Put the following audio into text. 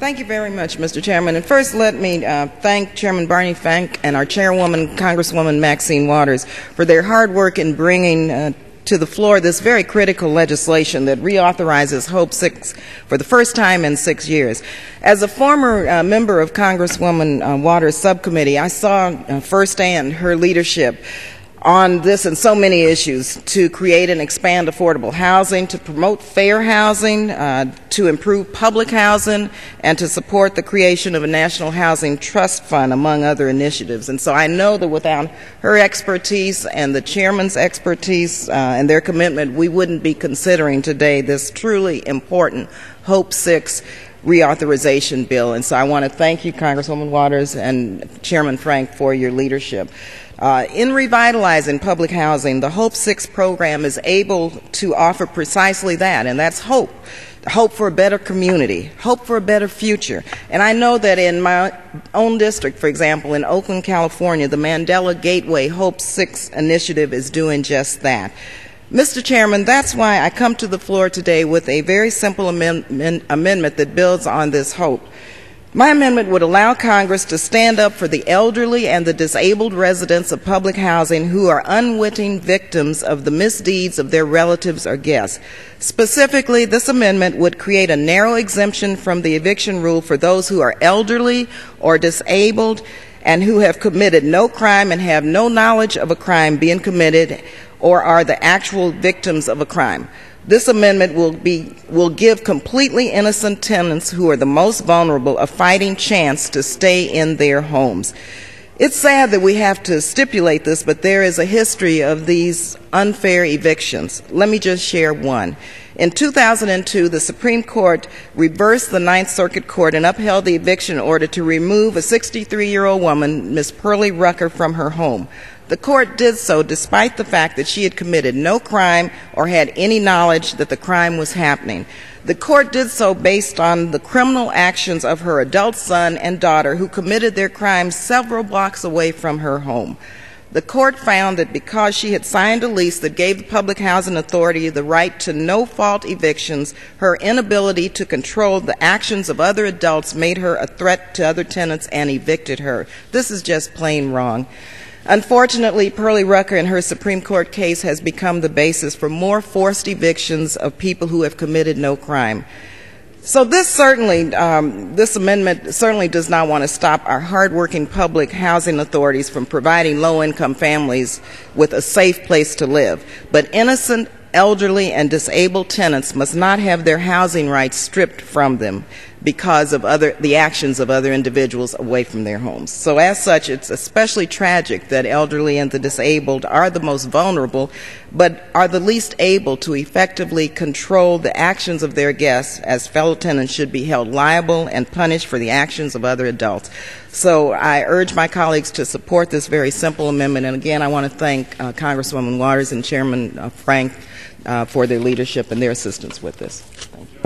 Thank you very much, Mr. Chairman. And first, let me thank Chairman Barney Frank and our Chairwoman, Congresswoman Maxine Waters, for their hard work in bringing to the floor this very critical legislation that reauthorizes Hope 6 for the first time in 6 years. As a former member of Congresswoman Waters' subcommittee, I saw firsthand her leadership on this and so many issues to create and expand affordable housing, to promote fair housing, to improve public housing, and to support the creation of a national housing trust fund, among other initiatives. And so I know that without her expertise and the chairman's expertise and their commitment, we wouldn't be considering today this truly important Hope 6 reauthorization bill. And so I want to thank you, Congresswoman Waters and Chairman Frank, for your leadership. In revitalizing public housing, the Hope 6 program is able to offer precisely that, and that's hope. Hope for a better community, hope for a better future. And I know that in my own district, for example, in Oakland, California, the Mandela Gateway Hope 6 initiative is doing just that. Mr. Chairman, that's why I come to the floor today with a very simple amendment that builds on this hope. My amendment would allow Congress to stand up for the elderly and the disabled residents of public housing who are unwitting victims of the misdeeds of their relatives or guests. Specifically, this amendment would create a narrow exemption from the eviction rule for those who are elderly or disabled and who have committed no crime and have no knowledge of a crime being committed or are the actual victims of a crime. This amendment will give completely innocent tenants who are the most vulnerable a fighting chance to stay in their homes. It's sad that we have to stipulate this, but there is a history of these unfair evictions. Let me just share one. In 2002, the Supreme Court reversed the Ninth Circuit Court and upheld the eviction order to remove a 63-year-old woman, Ms. Pearlie Rucker, from her home. The court did so despite the fact that she had committed no crime or had any knowledge that the crime was happening. The court did so based on the criminal actions of her adult son and daughter who committed their crimes several blocks away from her home. The court found that because she had signed a lease that gave the Public Housing Authority the right to no-fault evictions, her inability to control the actions of other adults made her a threat to other tenants and evicted her. This is just plain wrong. Unfortunately, Pearlie Rucker in her Supreme Court case has become the basis for more forced evictions of people who have committed no crime. So this amendment certainly does not want to stop our hardworking public housing authorities from providing low-income families with a safe place to live. But innocent, elderly, and disabled tenants must not have their housing rights stripped from them because of the actions of other individuals away from their homes. So as such, it's especially tragic that elderly and the disabled are the most vulnerable, but are the least able to effectively control the actions of their guests, as fellow tenants should be held liable and punished for the actions of other adults. So I urge my colleagues to support this very simple amendment. And again, I want to thank Congresswoman Waters and Chairman Frank for their leadership and their assistance with this. Thank you.